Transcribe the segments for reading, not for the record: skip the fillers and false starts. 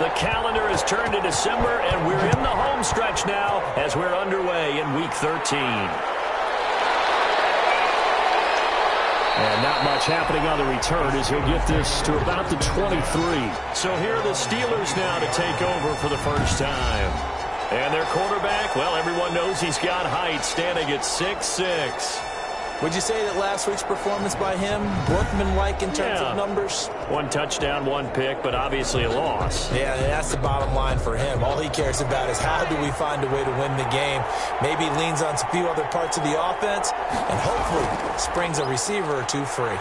The calendar has turned to December, and we're in the home stretch now as we're underway in Week 13. And not much happening on the return as he'll get this to about the 23. So here are the Steelers now to take over for the first time. And their quarterback, well, everyone knows he's got height, standing at 6'6". Would you say that last week's performance by him, workman-like in terms of numbers? 1 touchdown, 1 pick, but obviously a loss. Yeah, that's the bottom line for him. All he cares about is how do we find a way to win the game. Maybe he leans on a few other parts of the offense and hopefully springs a receiver or two free.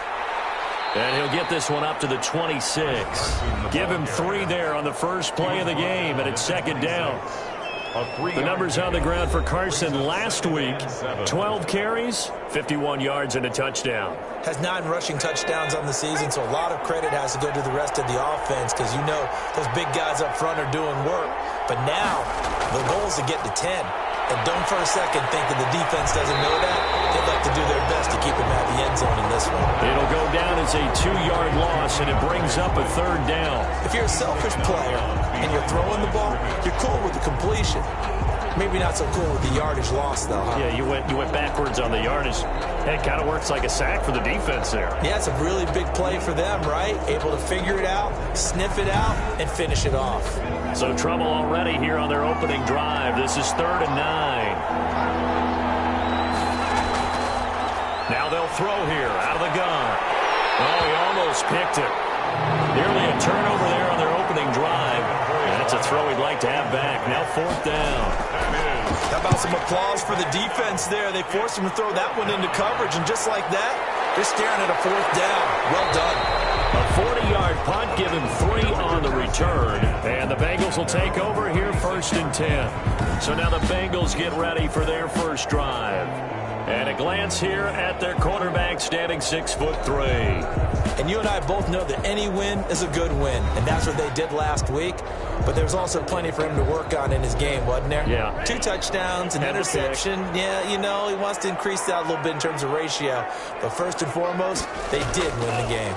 And he'll get this one up to the 26. Give him 3 there on the first play of the game, and it's second down. The numbers on the ground for Carson last week, 12 carries, 51 yards, and a touchdown. Has 9 rushing touchdowns on the season, so a lot of credit has to go to the rest of the offense because you know those big guys up front are doing work. But now the goal is to get to 10. And don't for a second think that the defense doesn't know that. They'd like to do their best to keep him at the end zone in this one. It'll go down as a 2-yard loss, and it brings up a third down. If you're a selfish player and you're throwing the ball, you're cool with the completion. Maybe not so cool with the yardage loss, though, huh? Yeah, you went backwards on the yardage. It kind of works like a sack for the defense there. Yeah, it's a really big play for them, right? Able to figure it out, sniff it out, and finish it off. So trouble already here on their opening drive. This is 3rd and 9. Now they'll throw here out of the gun. Oh, he almost picked it. Nearly a turnover there on their opening drive. And that's a throw he'd like to have back. Now 4th down. How about some applause for the defense there? They forced him to throw that one into coverage, and just like that, they're staring at a 4th down. Well done. A 40-yard punt, give him 3 on the return. And the Bengals will take over here 1st and 10. So now the Bengals get ready for their first drive. And a glance here at their quarterback standing 6'3". And you and I both know that any win is a good win, and that's what they did last week. But there's also plenty for him to work on in his game, wasn't there? Yeah. 2 touchdowns, an interception. Yeah, you know, he wants to increase that a little bit in terms of ratio. But first and foremost, they did win the game.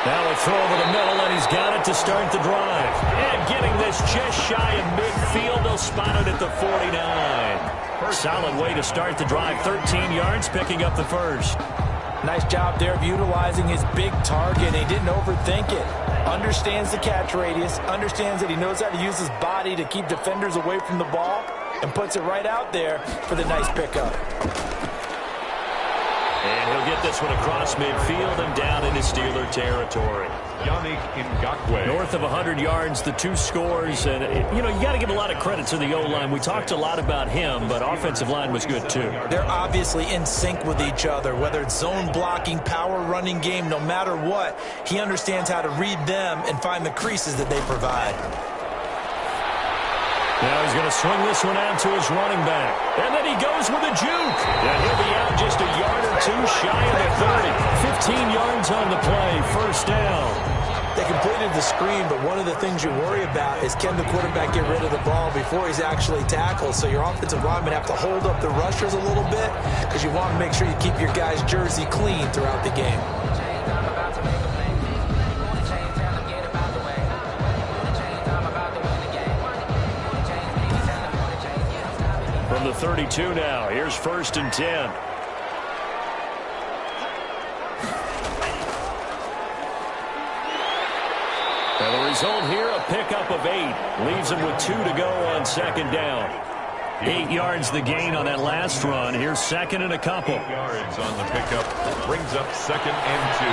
Now a throw over the middle, and he's got it to start the drive. And getting this just shy of midfield, they'll spot it at the 49. Solid way to start the drive. 13 yards, picking up the first. Nice job there of utilizing his big target. He didn't overthink it. Understands the catch radius. Understands that he knows how to use his body to keep defenders away from the ball. And puts it right out there for the nice pickup. And he'll get this one across midfield and down into Steeler territory. Yannick Ngakoue. North of 100 yards, the 2 scores. And, you know, you got to give a lot of credit to the O-line. We talked a lot about him, but offensive line was good, too. They're obviously in sync with each other, whether it's zone blocking, power running game, no matter what. He understands how to read them and find the creases that they provide. Now he's going to swing this one out to his running back. And then he goes with a juke. And he'll be out just a yard or 2 shy of the 30. 15 yards on the play. First down. They completed the screen, but one of the things you worry about is can the quarterback get rid of the ball before he's actually tackled? So your offensive linemen have to hold up the rushers a little bit because you want to make sure you keep your guy's jersey clean throughout the game. From the 32 now, here's 1st and 10. And the result here, a pickup of 8. Leaves him with 2 to go on 2nd down. 8 yards the gain on that last run. Here's 2nd and a couple. 8 yards on the pickup. Brings up 2nd and 2.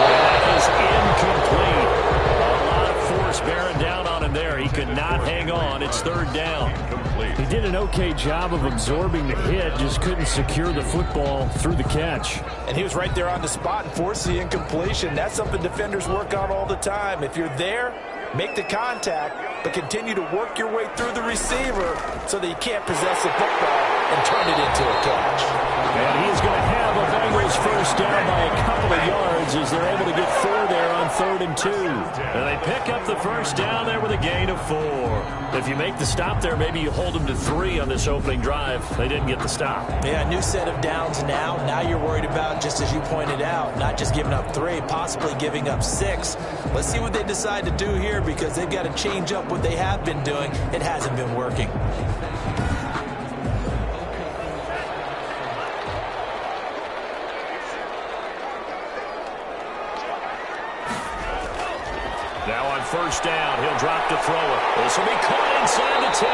That is incomplete. A lot of force bearing down on him there. He could not hang on. It's 3rd down. He did an okay job of absorbing the hit, just couldn't secure the football through the catch. And he was right there on the spot and forced the incompletion. That's something defenders work on all the time. If you're there, make the contact, but continue to work your way through the receiver so that you can't possess the football and turn it into a catch. And he's going to have a Bengals first down by a couple of yards as they're able to get 4 there on on 3rd and 2. And they pick up the first down there with a gain of 4. If you make the stop there, maybe you hold them to 3 on this opening drive. They didn't get the stop. Yeah, new set of downs now. Now you're worried about, just as you pointed out, not just giving up 3, possibly giving up 6. Let's see what they decide to do here, because they've got to change up what they have been doing. It hasn't been working. Now on first down, he'll drop to throw it. This will be caught inside the 10.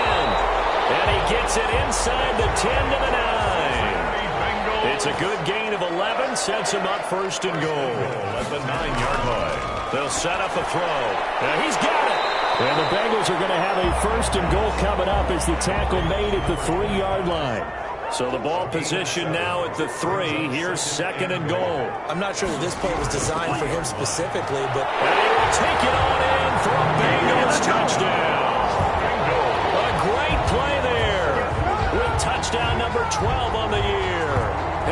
And he gets it inside the 10 to the 9. It's a good gain of 11, sets him up 1st and goal. At the 9-yard line. They'll set up a throw. And he's got it. And the Bengals are going to have a 1st and goal coming up as the tackle made at the 3-yard line. So the ball position now at the 3. Here's 2nd and goal. I'm not sure that this play was designed for him specifically, but... And he will take it on in for a Bengals touchdown. A great play there with touchdown number 12 on the year.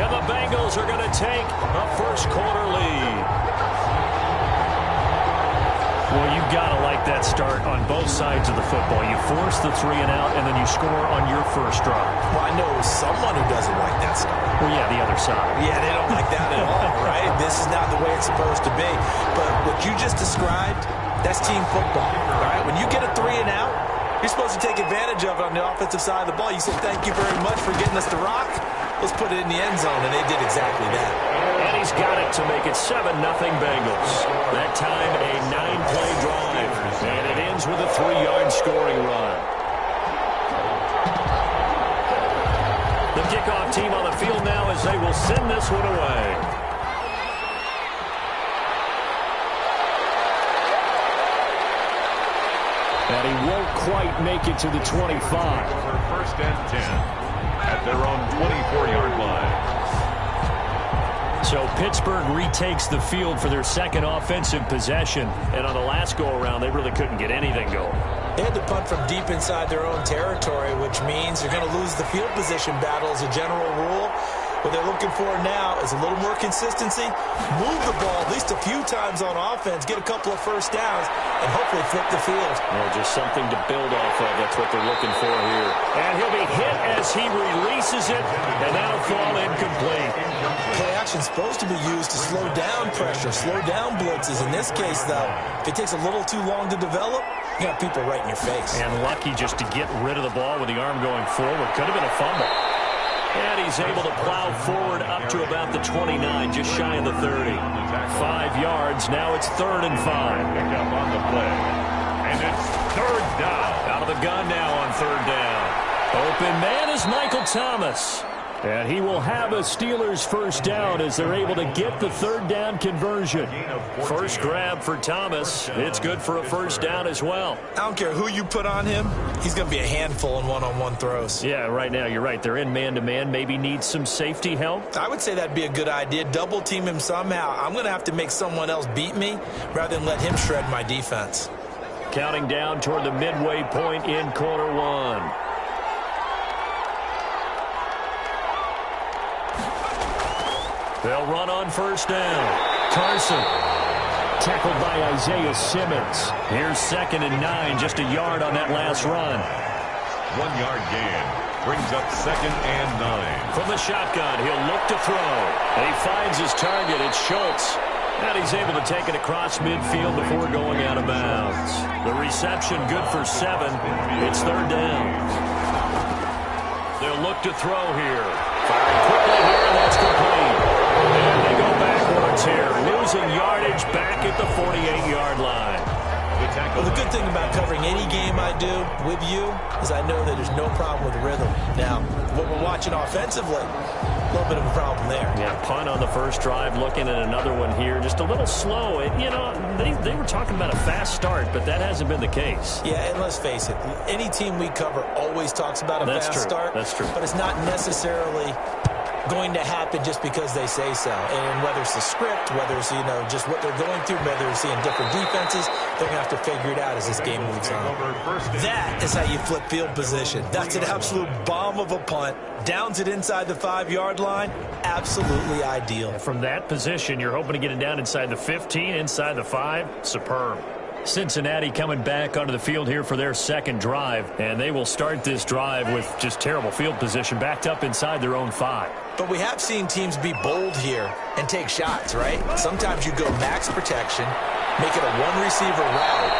And the Bengals are going to take a first-quarter lead. Well, you've got to like that start on both sides of the football. You force the 3 and out, and then you score on your first drive. Well, I know someone who doesn't like that start. Well, yeah, the other side. Yeah, they don't like that at all, right? This is not the way it's supposed to be. But what you just described, that's team football, all right? When you get a 3 and out, you're supposed to take advantage of it on the offensive side of the ball. You say, thank you very much for getting us the rock. Let's put it in the end zone, and they did exactly that. And he's got it to make it 7-0 Bengals. That time a 9-play drive, and it ends with a 3-yard scoring run. The kickoff team on the field now as they will send this one away. And he won't quite make it to the 25. For 1st and 10 at their own 24-yard line. So Pittsburgh retakes the field for their 2nd offensive possession. And on the last go-around, they really couldn't get anything going. They had to punt from deep inside their own territory, which means they're going to lose the field position battle as a general rule. What they're looking for now is a little more consistency, move the ball at least a few times on offense, get a couple of first downs, and hopefully flip the field. Well, just something to build off of. That's what they're looking for here. And he'll be hit as he releases it, and that'll fall incomplete. Play action's supposed to be used to slow down pressure, slow down blitzes. In this case, though, if it takes a little too long to develop, you got people right in your face. And lucky just to get rid of the ball with the arm going forward. Could have been a fumble. And he's able to plow forward up to about the 29, just shy of the 30. 5 yards. Now it's 3rd and 5. Pick up on the play. And it's 3rd down. Out of the gun now on 3rd down. Open man is Michael Thomas. And he will have a Steelers first down as they're able to get the 3rd down conversion. First grab for Thomas. It's good for a first down as well. I don't care who you put on him. He's going to be a handful in one-on-one throws. Yeah, right now you're right. They're in man-to-man. Maybe need some safety help. I would say that'd be a good idea. Double team him somehow. I'm going to have to make someone else beat me rather than let him shred my defense. Counting down toward the midway point in quarter 1. They'll run on first down. Carson. Tackled by Isaiah Simmons. Here's 2nd and 9. Just a yard on that last run. 1-yard gain. Brings up 2nd and 9. From the shotgun, he'll look to throw. And he finds his target. It's Schultz. And he's able to take it across midfield before going out of bounds. The reception good for 7. It's 3rd down. They'll look to throw here. Firing quickly here, and that's complete. And they go backwards here, losing yardage back at the 48-yard line. Well, the good thing about covering any game I do with you is I know that there's no problem with rhythm. Now, what we're watching offensively, a little bit of a problem there. Yeah, punt on the first drive, looking at another one here, just a little slow. You know, they were talking about a fast start, but that hasn't been the case. Yeah, and let's face it, any team we cover always talks about a fast start. That's true. But it's not necessarily going to happen just because they say so. And whether it's the script, whether it's, just what they're going through, whether they're seeing different defenses, they're going to have to figure it out as this game moves on. That is how you flip field position. That's an absolute bomb of a punt. Downs it inside the 5-yard line. Absolutely ideal. From that position, you're hoping to get it down inside the 15, inside the 5. Superb. Cincinnati coming back onto the field here for their second drive, and they will start this drive with just terrible field position, backed up inside their own 5. But we have seen teams be bold here and take shots, right? Sometimes you go max protection, make it a one-receiver route,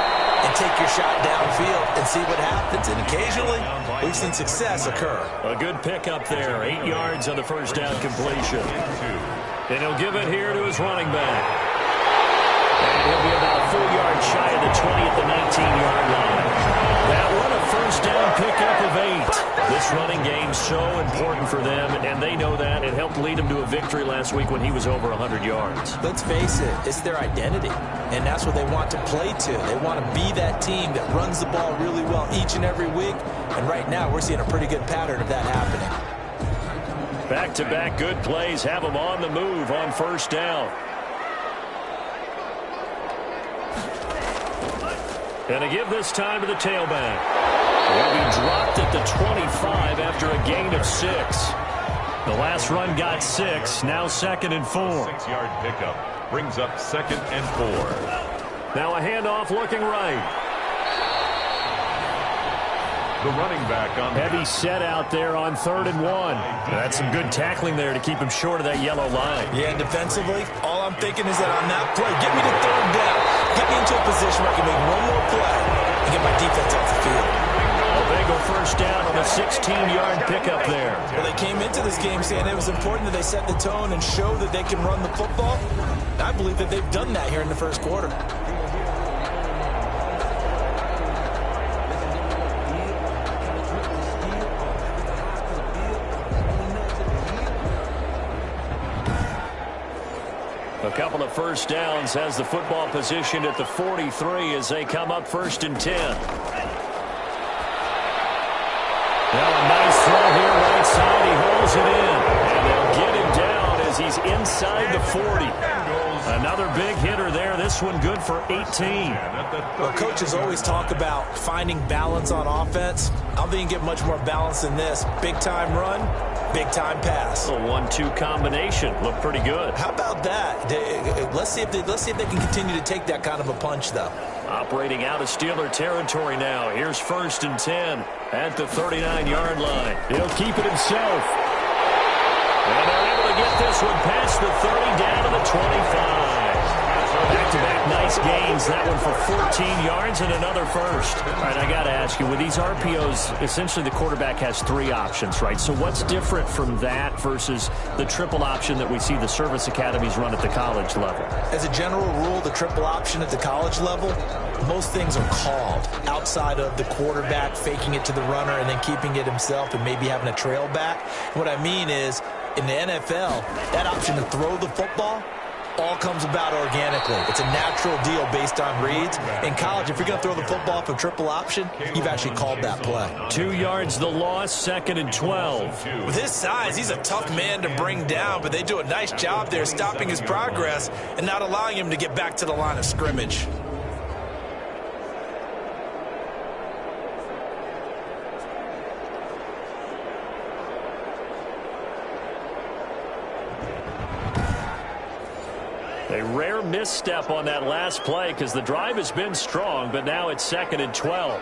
and take your shot downfield and see what happens. And occasionally, we've seen success occur. A good pickup there. 8 yards on the first down completion. And he'll give it here to his running back. And he'll be about a full yard shy of the 20 at the 19-yard line. That one, a first down pickup of 8. This running game so important for them, and they know that. It helped lead them to a victory last week when he was over 100 yards. Let's face it, it's their identity, and that's what they want to play to. They want to be that team that runs the ball really well each and every week, and right now we're seeing a pretty good pattern of that happening. Back-to-back good plays have them on the move on first down. And to give this time to the tailback. He'll be dropped at the 25 after a gain of 6. The last run got 6, now 2nd and 4. 6-yard pickup brings up 2nd and 4. Now a handoff looking right. The running back on heavy set out there on 3rd and 1. That's some good tackling there to keep him short of that yellow line. Yeah, and defensively, all I'm thinking is that on that play, get me to 3rd down. Get me into a position where I can make one more play and get my defense off the field. A Bengal first down on a 16-yard pickup there. Well, they came into this game saying it was important that they set the tone and show that they can run the football. I believe that they've done that here in the first quarter. A couple of first downs has the football positioned at the 43 as they come up 1st and 10. Now a nice throw here right side. He holds it in. And they'll get him down as he's inside the 40. Another big hitter there. This one good for 18. Well, coaches always talk about finding balance on offense. I don't think you can get much more balance than this. Big-time run, big-time pass. A 1-2 combination. Looked pretty good. How about that? Let's see if they can continue to take that kind of a punch, though. Operating out of Steeler territory now. Here's 1st and 10 at the 39-yard line. He'll keep it himself. And they're able to get this one past the 30 down to the 25. Back-to-back nice gains. That one for 14 yards and another first. All right, I got to ask you, with these RPOs, essentially the quarterback has 3 options, right? So what's different from that versus the triple option that we see the service academies run at the college level? As a general rule, the triple option at the college level, most things are called outside of the quarterback faking it to the runner and then keeping it himself and maybe having a trail back. What I mean is, in the NFL, that option to throw the football all comes about organically. It's a natural deal based on reads. In college, if you're going to throw the football for triple option, you've actually called that play. 2 yards the loss, 2nd and 12. With his size, he's a tough man to bring down, but they do a nice job there stopping his progress and not allowing him to get back to the line of scrimmage. A rare misstep on that last play because the drive has been strong, but now it's 2nd and 12.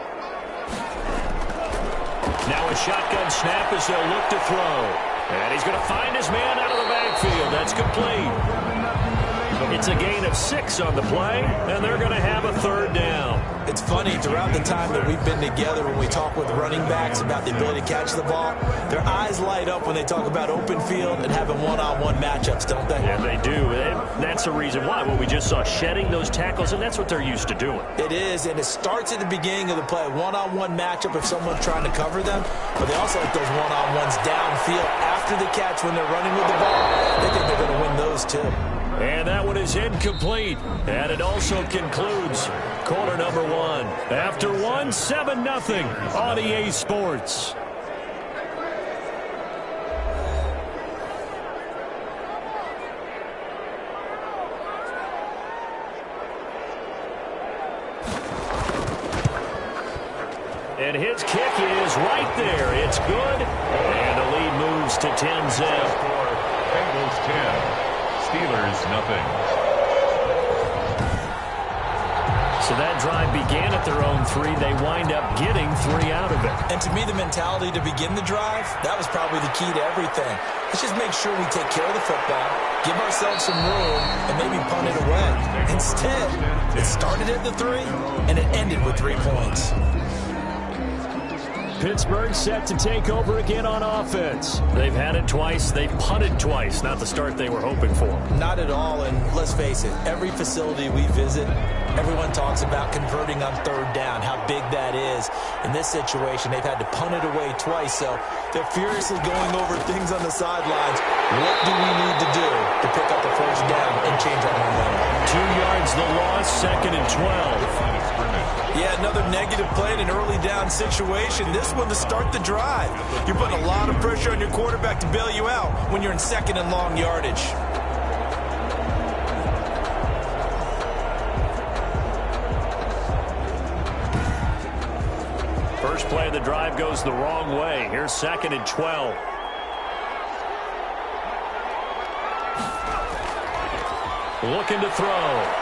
Now a shotgun snap as they'll look to throw. And he's going to find his man out of the backfield. That's complete. It's a gain of 6 on the play, and they're going to have a 3rd down. It's funny, throughout the time that we've been together, when we talk with running backs about the ability to catch the ball, their eyes light up when they talk about open field and having one-on-one matchups, don't they? Yeah, they do. And that's the reason why. What we just saw, shedding those tackles, and that's what they're used to doing. It is, and it starts at the beginning of the play. One-on-one matchup if someone's trying to cover them, but they also like those one-on-ones downfield after the catch when they're running with the ball. They think they're going to win those, too. And that one is incomplete. And it also concludes quarter number 1. After 1, 7-0 on EA Sports. And his kick is right there. It's good. And the lead moves to 10-zip. Bengals 10, Steelers nothing. So that drive began at their own 3. They wind up getting 3 out of it. And to me, the mentality to begin the drive, that was probably the key to everything. Let's just make sure we take care of the football, give ourselves some room, and maybe punt it away. Instead, it started at the 3, and it ended with 3 points. Pittsburgh set to take over again on offense. They've had it twice. They've punted twice. Not the start they were hoping for. Not at all, and let's face it, every facility we visit, everyone talks about converting on 3rd down, how big that is. In this situation, they've had to punt it away twice, so they're furiously going over things on the sidelines. What do we need to do to pick up the 1st down and change our momentum? 2 yards the loss, 2nd and 12. Yeah, another negative play in an early down situation. This one to start the drive. You're putting a lot of pressure on your quarterback to bail you out when you're in 2nd and long yardage. First play of the drive goes the wrong way. Here's 2nd and 12. Looking to throw.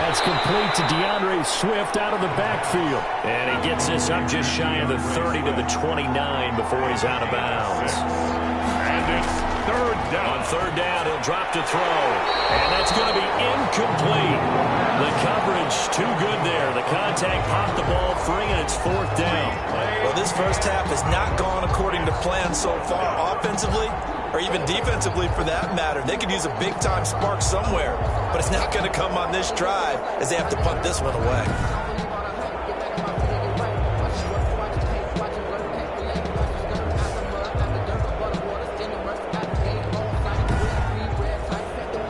That's complete to DeAndre Swift out of the backfield. And he gets this up just shy of the 30 to the 29 before he's out of bounds. And it's 3rd down. On 3rd down, he'll drop to throw. And that's going to be incomplete. The coverage too good there. The contact popped the ball free, and it's 4th down. Well, this first half has not gone according to plan so far. Offensively, or even defensively for that matter, they could use a big-time spark somewhere. But it's not going to come on this drive as they have to punt this one away.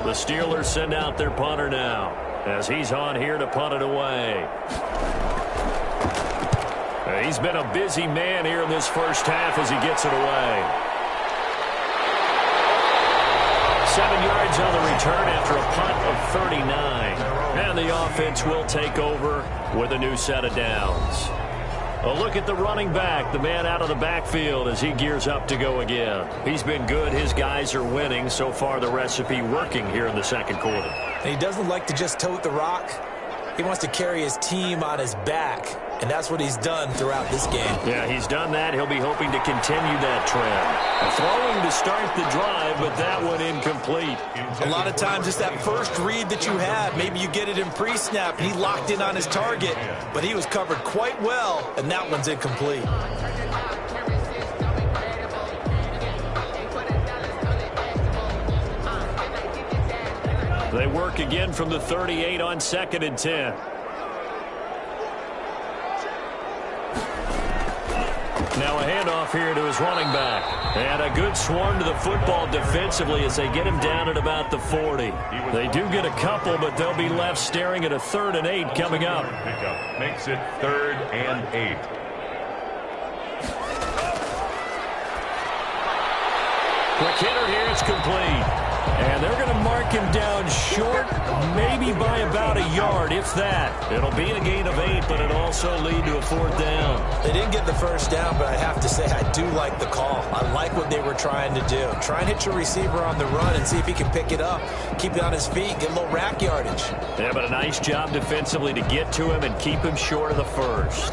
The Steelers send out their punter now as he's on here to punt it away. He's been a busy man here in this first half as he gets it away. 7 yards on the return after a punt of 39. And the offense will take over with a new set of downs. A look at the running back, the man out of the backfield as he gears up to go again. He's been good. His guys are winning. So far, the recipe working here in the 2nd quarter. And he doesn't like to just tote the rock. He wants to carry his team on his back, and that's what he's done throughout this game. Yeah, he's done that. He'll be hoping to continue that trend. Throwing to start the drive, but that one incomplete. A lot of times it's that first read that you have. Maybe you get it in pre-snap, and he locked in on his target, but he was covered quite well, and that one's incomplete. They work again from the 38 on 2nd and 10. Now a handoff here to his running back. And a good swarm to the football defensively as they get him down at about the 40. They do get a couple, but they'll be left staring at a 3rd and 8 coming up. Pickup makes it 3rd and 8. Quick hitter here, it's complete. And they're going to mark him down short, maybe by about a yard, if that. It'll be a gain of 8, but it'll also lead to a 4th down. They didn't get the first down, but I have to say I do like the call. I like what they were trying to do. Try and hit your receiver on the run and see if he can pick it up, keep it on his feet, get a little rack yardage. Yeah, but a nice job defensively to get to him and keep him short of the first.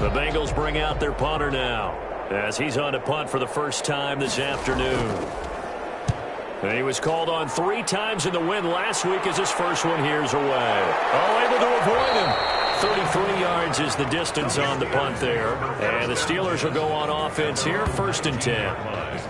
The Bengals bring out their punter now as he's on to punt for the first time this afternoon. And he was called on 3 times in the win last week as his first one here's away. Oh, able to avoid him. 33 yards is the distance on the punt there. And the Steelers will go on offense here, 1st and 10.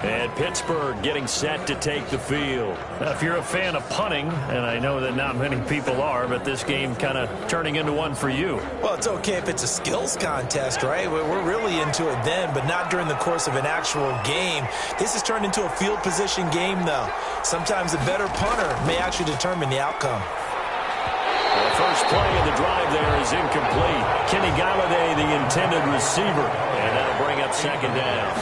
And Pittsburgh getting set to take the field. Now, if you're a fan of punting, and I know that not many people are, but this game kind of turning into one for you. Well, it's okay if it's a skills contest, right? We're really into it then, but not during the course of an actual game. This has turned into a field position game, though. Sometimes the better punter may actually determine the outcome. The first play of the drive there is incomplete. Kenny Galladay, the intended receiver, and that'll bring up 2nd down.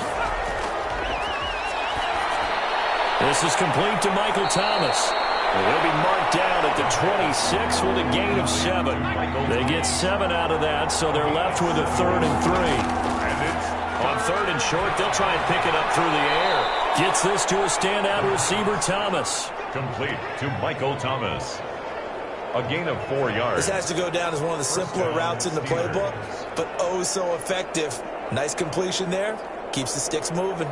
This is complete to Michael Thomas. He'll be marked down at the 26 with a gain of 7. They get 7 out of that, so they're left with a 3rd and 3. On 3rd and short, they'll try and pick it up through the air. Gets this to a standout receiver, Thomas. Complete to Michael Thomas. A gain of 4 yards. This has to go down as one of the simpler routes in the playbook, but oh so effective. Nice completion there. Keeps the sticks moving.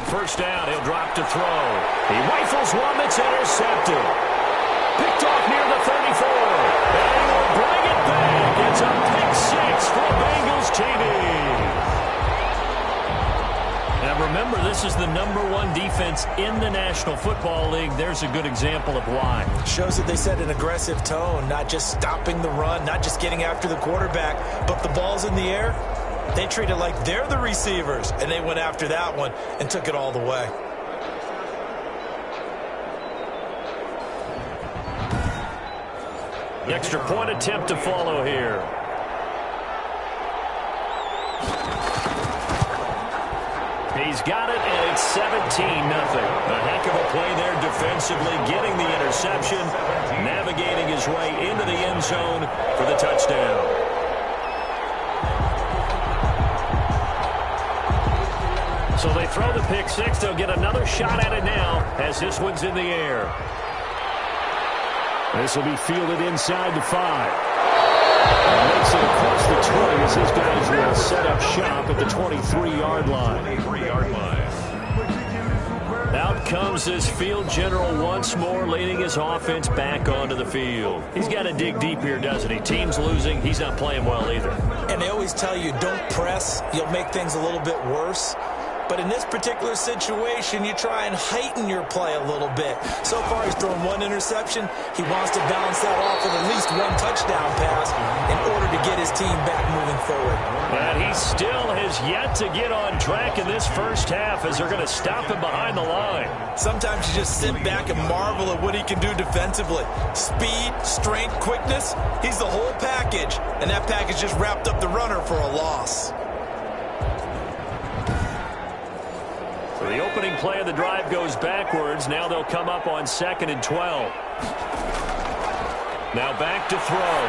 First down, he'll drop to throw. He rifles one that's intercepted. Picked off near the 34. And he will bring it back. It's a pick 6 for Bengals TV. Now remember, this is the #1 defense in the National Football League. There's a good example of why. Shows that they set an aggressive tone, not just stopping the run, not just getting after the quarterback, but the ball's in the air. They treat it like they're the receivers, and they went after that one and took it all the way. Extra point attempt to follow here. He's got it, and it's 17-0. A heck of a play there defensively, getting the interception, navigating his way into the end zone for the touchdown. So they throw the pick 6. They'll get another shot at it now as this one's in the air. This will be fielded inside the 5. And makes it across the 20 as his guys will set up shop at the 23-yard line. Out comes this field general once more, leading his offense back onto the field. He's got to dig deep here, doesn't he? Team's losing. He's not playing well either. And they always tell you, don't press. You'll make things a little bit worse. But in this particular situation, you try and heighten your play a little bit. So far, he's thrown 1 interception. He wants to balance that off with at least 1 touchdown pass in order to get his team back moving forward. And he still has yet to get on track in this first half as they're going to stop him behind the line. Sometimes you just sit back and marvel at what he can do defensively. Speed, strength, quickness, he's the whole package. And that package just wrapped up the runner for a loss. The opening play of the drive goes backwards. Now they'll come up on 2nd and 12. Now back to throw.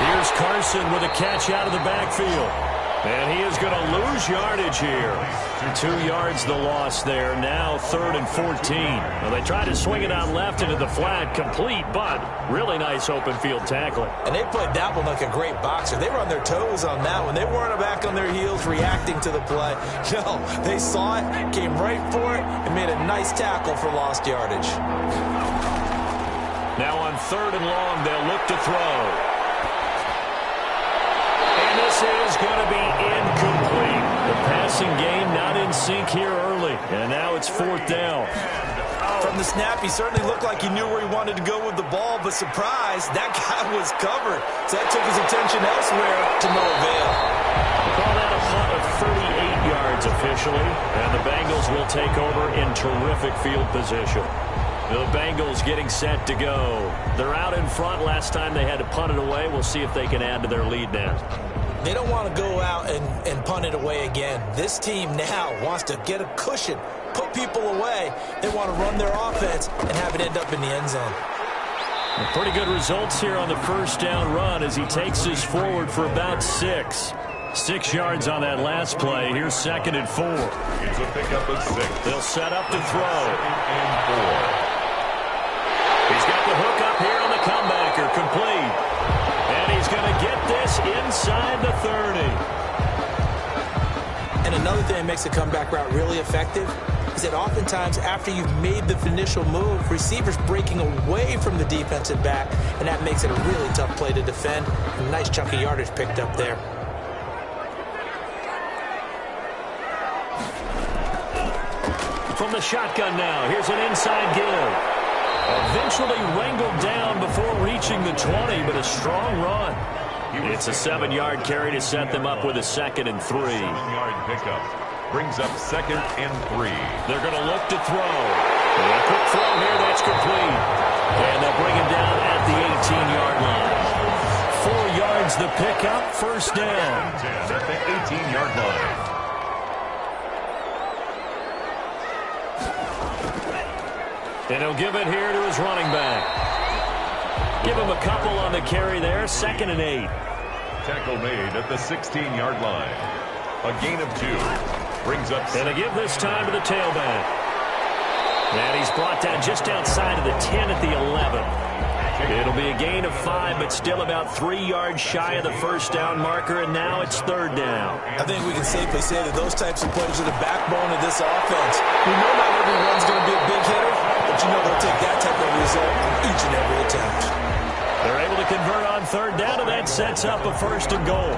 Here's Carson with a catch out of the backfield. And he is going to lose yardage here. 2 yards the loss there. Now 3rd and 14. Well, they tried to swing it out left into the flat. Complete, but really nice open field tackling. And they played that one like a great boxer. They were on their toes on that one. They weren't back on their heels reacting to the play. No, they saw it, came right for it, and made a nice tackle for lost yardage. Now on 3rd and long, they'll look to throw. And this is going to be incomplete. The passing game not in sync here early. And now it's 4th down. From the snap, he certainly looked like he knew where he wanted to go with the ball, but surprise, that guy was covered. So that took his attention elsewhere to no avail. Call that a punt of 38 yards officially. And the Bengals will take over in terrific field position. The Bengals getting set to go. They're out in front. Last time they had to punt it away. We'll see if they can add to their lead now. They don't want to go out and punt it away again. This team now wants to get a cushion, put people away. They want to run their offense and have it end up in the end zone. Pretty good results here on the first down run as he takes us forward for about 6. 6 yards on that last play. Here's 2nd and 4. It's a pickup of 6. They'll set up to throw. 2nd and 4. He's got the hook up here on the comebacker, complete. And he's going to get this inside the 30. And another thing that makes the comeback route really effective is that oftentimes after you've made the initial move, receivers breaking away from the defensive back, and that makes it a really tough play to defend. A nice chunk of yardage picked up there. From the shotgun now, here's an inside give. Eventually wrangled down before reaching the 20, but a strong run. It's a 7-yard carry to set them up with a 2nd and 3. 7-yard pickup brings up 2nd and 3. They're going to look to throw. A quick throw here, that's complete. And they'll bring him down at the 18-yard line. 4 yards the pickup, first down. At the 18-yard line. And he'll give it here to his running back. Give him a couple on the carry there, 2nd and 8. Tackle made at the 16-yard line. A gain of 2. Brings up... And they give this time to the tailback. And he's brought down just outside of the 10 at the 11. It'll be a gain of 5, but still about 3 yards shy of the first down marker, and now it's 3rd down. I think we can safely say that those types of plays are the backbone of this offense. We know not every run's going to be a big hitter, but you know they'll take that type of result on each and every attempt. They're able to convert on 3rd down, and that sets up a 1st and goal.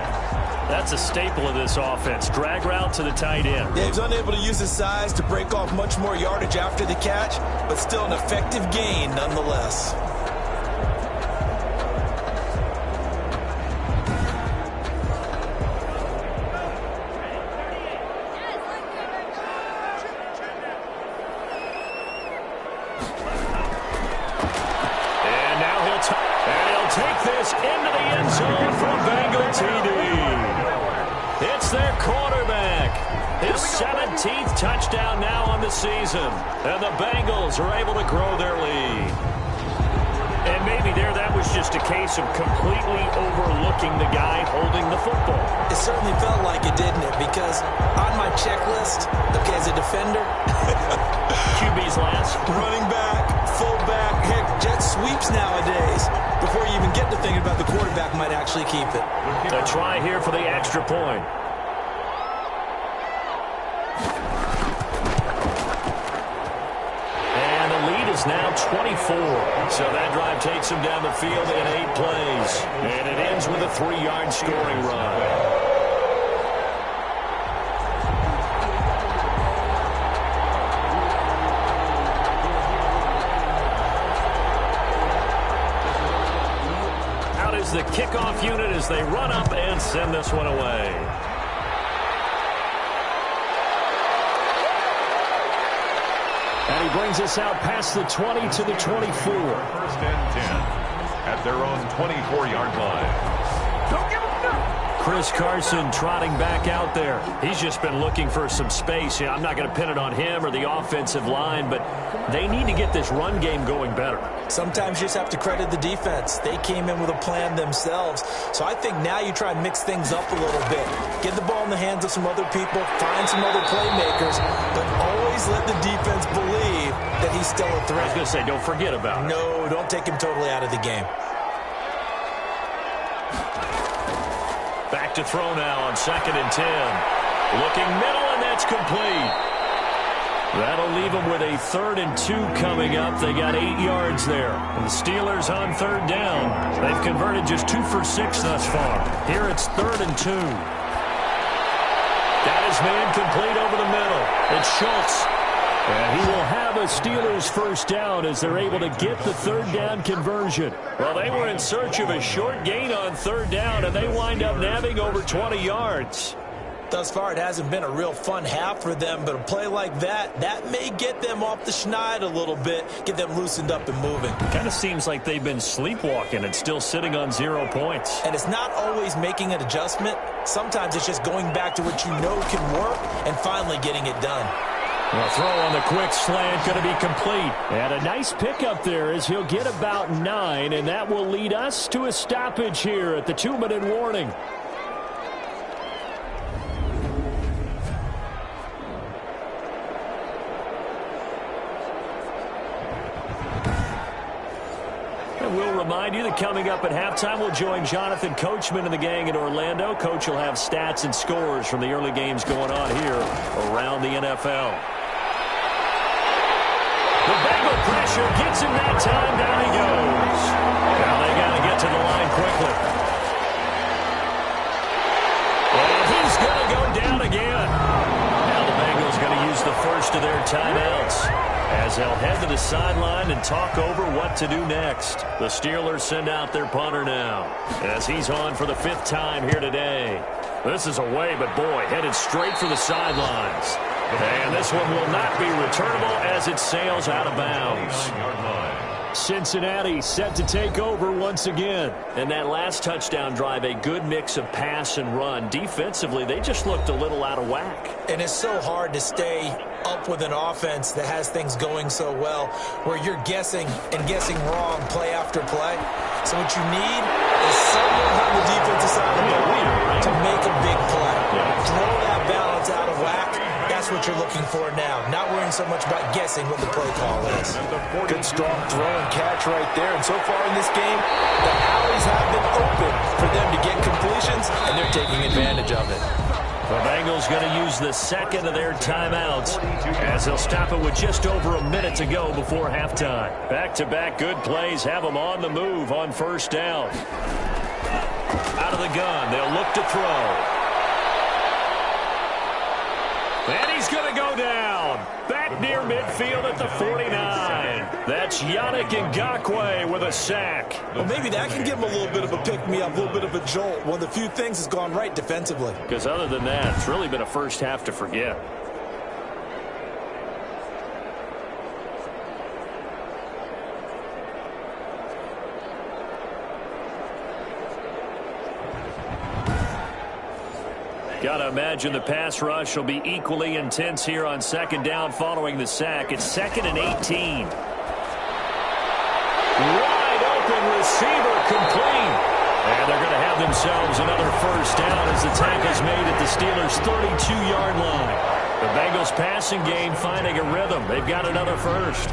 That's a staple of this offense. Drag route to the tight end. Yeah, he's unable to use his size to break off much more yardage after the catch, but still an effective gain nonetheless. Take this into the end zone for a Bengal TD. It's their quarterback. His 17th touchdown now on the season. And the Bengals are able to grow their lead. And maybe that was just a case of completely overlooking the guy holding the football. It certainly felt like it, didn't it? Because on my checklist, okay, as a defender, QB's last. Running back, fullback, heck, jet sweeps nowadays. Before you even get to thinking about the quarterback might actually keep it. A try here for the extra point. And the lead is now 24. So that drive takes him down the field in 8 plays. And it ends with a 3-yard scoring run. The kickoff unit as they run up and send this one away. And he brings us out past the 20 to the 24. 1st and 10 at their own 24-yard line. Don't give him enough. Chris Carson trotting back out there. He's just been looking for some space. I'm not going to pin it on him or the offensive line, but they need to get this run game going better. Sometimes you just have to credit the defense. They came in with a plan themselves. So I think now you try and mix things up a little bit. Get the ball in the hands of some other people, find some other playmakers, but always let the defense believe that he's still a threat. I was going to say, don't forget about it. No, don't take him totally out of the game. Back to throw now on 2nd and 10. Looking middle, and that's complete. That'll leave them with a 3rd and 2 coming up. They got 8 yards there. And the Steelers on 3rd down. They've converted just 2 for 6 thus far. Here it's 3rd and 2. Got his man complete over the middle. It's Schultz. And he will have a Steelers 1st down as they're able to get the 3rd down conversion. Well, they were in search of a short gain on 3rd down, and they wind up nabbing over 20 yards. Thus far, it hasn't been a real fun half for them, but a play like that may get them off the schneid a little bit, get them loosened up and moving. Kind of seems like they've been sleepwalking and still sitting on 0 points. And it's not always making an adjustment. Sometimes it's just going back to what you know can work and finally getting it done. The throw on the quick slant going to be complete. And a nice pickup there as he'll get about 9, and that will lead us to a stoppage here at the 2-minute warning. And we'll remind you that coming up at halftime, we'll join Jonathan Coachman and the gang in Orlando. Coach will have stats and scores from the early games going on here around the NFL. The Bengal pressure gets him that time. Down he goes. Now they got to get to the line quickly. And he's going to go down again. Now the Bengals going to use the first of their timeouts as they'll head to the sideline and talk over what to do next. The Steelers send out their punter now as he's on for the 5th time here today. This is away, but boy, headed straight for the sidelines. And this one will not be returnable as it sails out of bounds. Cincinnati set to take over once again. And that last touchdown drive, a good mix of pass and run. Defensively, they just looked a little out of whack. And it's so hard to stay up with an offense that has things going so well, where you're guessing and guessing wrong play after play. So what you need is someone on the defensive side of the ball to make a big play. Throw that balance out of whack. That's what you're looking for now. Not worrying so much about guessing what the play call is. Good strong throw and catch right there. And so far in this game, the alleys have been open for them to get completions, and they're taking advantage of it. The Bengals going to use the second of their timeouts as they'll stop it with just over a minute to go before halftime. Back-to-back good plays have them on the move on first down. Out of the gun, they'll look to throw. And he's going to go down. Back near midfield at the 49. That's Yannick Ngakoue with a sack. Well, maybe that can give him a little bit of a pick-me-up, a little bit of a jolt. One of the few things that's gone right defensively. Because other than that, it's really been a first half to forget. Got to imagine the pass rush will be equally intense here on second down following the sack. It's 2nd and 18. Wide open receiver complete. And they're going to have themselves another first down as the tackle's made at the Steelers' 32-yard line. The Bengals passing game finding a rhythm. They've got another first.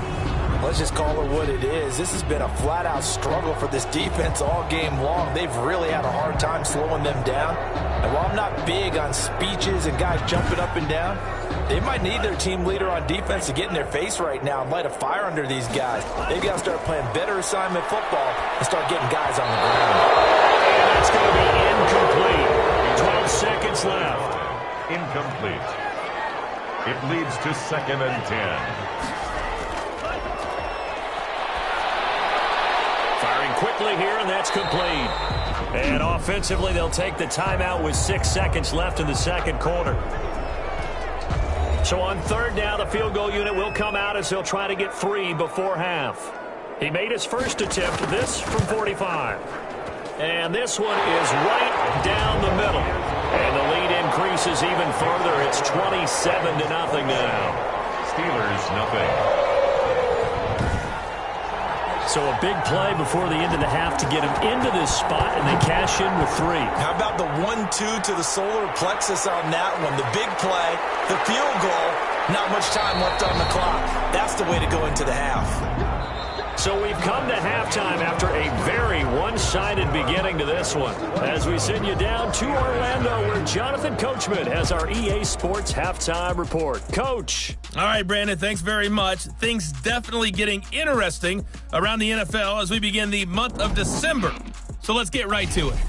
Let's just call it what it is. This has been a flat-out struggle for this defense all game long. They've really had a hard time slowing them down. And while I'm not big on speeches and guys jumping up and down, they might need their team leader on defense to get in their face right now and light a fire under these guys. They've got to start playing better assignment football and start getting guys on the ground. And that's going to be incomplete. 12 seconds left. Incomplete. It leads to 2nd and 10. Firing quickly here, and that's complete. And offensively, they'll take the timeout with 6 seconds left in the second quarter. So on third down, the field goal unit will come out as they'll try to get 3 before half. He made his first attempt, this from 45. And this one is right down the middle. And the lead increases even further. It's 27-0 now. Steelers, nothing. So a big play before the end of the half to get him into this spot, and they cash in with 3. How about the 1-2 to the solar plexus on that one? The big play, the field goal, not much time left on the clock. That's the way to go into the half. So we've come to halftime after a very one-sided beginning to this one. As we send you down to Orlando, where Jonathan Coachman has our EA Sports Halftime Report. Coach. All right, Brandon, thanks very much. Things definitely getting interesting around the NFL as we begin the month of December. So let's get right to it.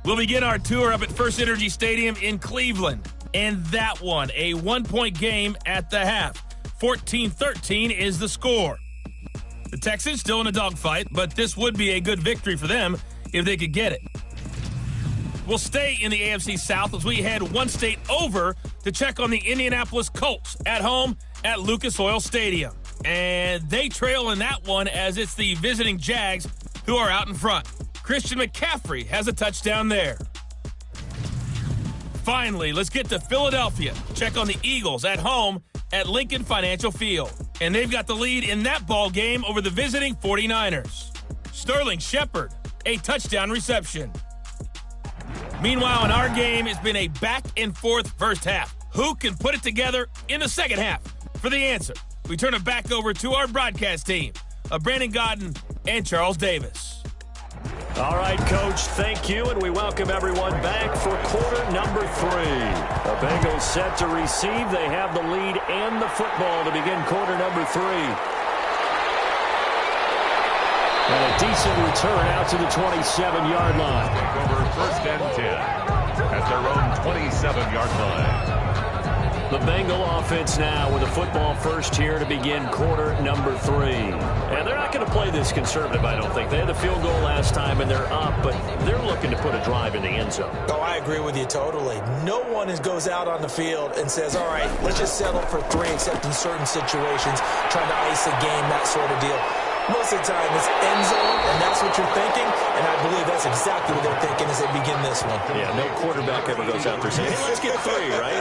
We'll begin our tour up at First Energy Stadium in Cleveland. And that one, a one-point game at the half. 14-13 is the score. The Texans still in a dogfight, but this would be a good victory for them if they could get it. We'll stay in the AFC South as we head one state over to check on the Indianapolis Colts at home at Lucas Oil Stadium. And they trail in that one as it's the visiting Jags who are out in front. Christian McCaffrey has a touchdown there. Finally, let's get to Philadelphia. Check on the Eagles at home at Lincoln Financial Field. And they've got the lead in that ball game over the visiting 49ers. Sterling Shepard, a touchdown reception. Meanwhile, in our game, it's been a back-and-forth first half. Who can put it together in the second half? For the answer, we turn it back over to our broadcast team of Brandon Gaudin and Charles Davis. All right, Coach, thank you, and we welcome everyone back for quarter number 3. The Bengals set to receive. They have the lead and the football to begin quarter number 3. And a decent return out to the 27-yard line. Take over 1st and 10 at their own 27-yard line. The Bengal offense now with the football first here to begin quarter number 3. And they're not going to play this conservative, I don't think. They had the field goal last time, and they're up, but they're looking to put a drive in the end zone. Oh, I agree with you totally. No one goes out on the field and says, all right, let's just settle for 3, except in certain situations, trying to ice a game, that sort of deal. Most of the time, it's end zone, and that's what you're thinking, and I believe that's exactly what they're thinking as they begin this one. Yeah, no quarterback ever goes out there saying, hey, let's get 3, right?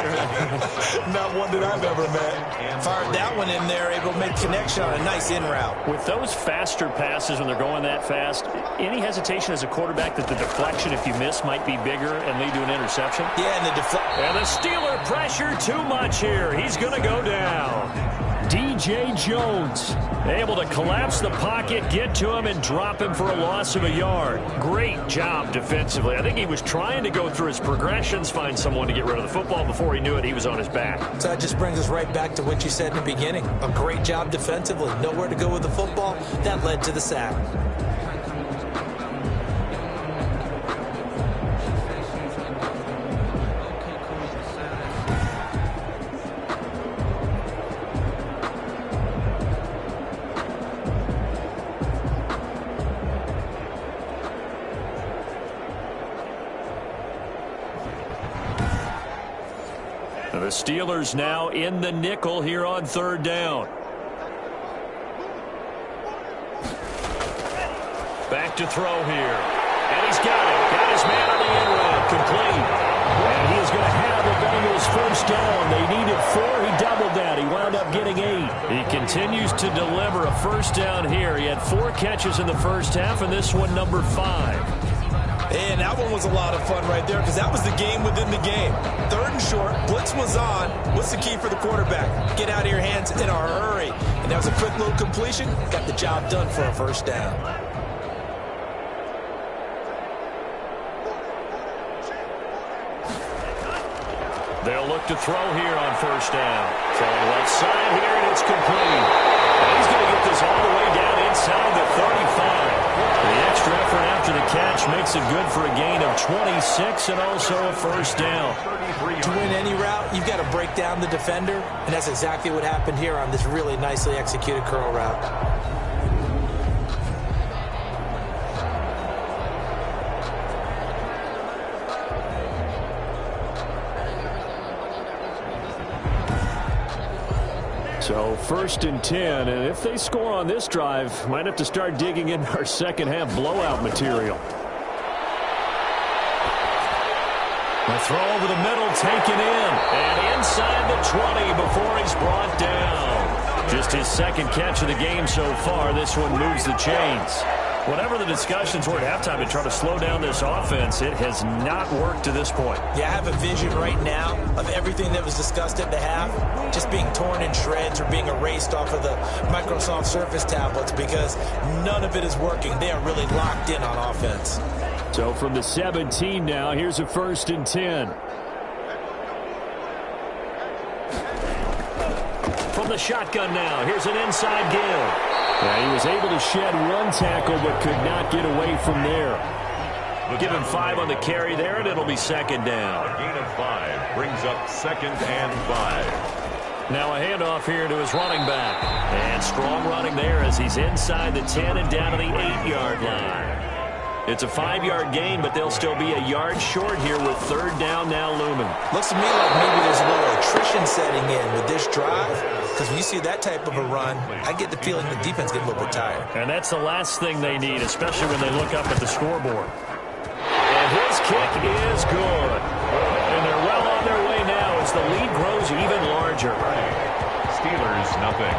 Not one that I've ever met. Fired that one in there, able to make connection on a nice in route. With those faster passes when they're going that fast, any hesitation as a quarterback that the deflection, if you miss, might be bigger and lead to an interception? Yeah, and And the Steeler pressure too much here. He's going to go down. DJ Jones able to collapse the pocket, get to him, and drop him for a loss of a yard. Great job defensively. I think he was trying to go through his progressions, find someone to get rid of the football. Before he knew it, he was on his back. So that just brings us right back to what you said in the beginning. A great job defensively. Nowhere to go with the football. That led to the sack. The Steelers now in the nickel here on 3rd down. Back to throw here. And he's got it. Got his man on the end route. Complete. And he is going to have the Bengals first down. They needed 4. He doubled that. He wound up getting 8. He continues to deliver a first down here. He had 4 catches in the first half, and this one number 5. And that one was a lot of fun right there because that was the game within the game. 3rd and short, blitz was on. What's the key for the quarterback? Get out of your hands in a hurry. And that was a quick little completion. Got the job done for a first down. They'll look to throw here on first down. Throwing left side here, and it's complete. And he's going to get this all the way down inside the 35. The extra effort after the catch makes it good for a gain of 26 and also a first down. To win any route, you've got to break down the defender, and that's exactly what happened here on this really nicely executed curl route. So 1st and 10, and if they score on this drive, might have to start digging in our second half blowout material. The throw over the middle taken in, and inside the 20 before he's brought down. Just his 2nd catch of the game so far. This one moves the chains. Whatever the discussions were at halftime to try to slow down this offense, it has not worked to this point. Yeah, I have a vision right now of everything that was discussed at the half just being torn in shreds or being erased off of the Microsoft Surface tablets because none of it is working. They are really locked in on offense. So from the 17 now, here's a 1st and 10. From the shotgun now, here's an inside give. Yeah, he was able to shed 1 tackle but could not get away from there. Give him 5 on the carry there, and it'll be 2nd down. A gain of 5 brings up 2nd and 5. Now a handoff here to his running back. And strong running there as he's inside the 10 and down to the 8-yard line. It's a 5-yard gain, but they'll still be a yard short here with 3rd down now looming. Looks to me like maybe there's a little attrition setting in with this drive, because when you see that type of a run, I get the feeling the defense gets a little bit tired. And that's the last thing they need, especially when they look up at the scoreboard. And his kick is good. And they're well on their way now as the lead grows even larger. Steelers, nothing.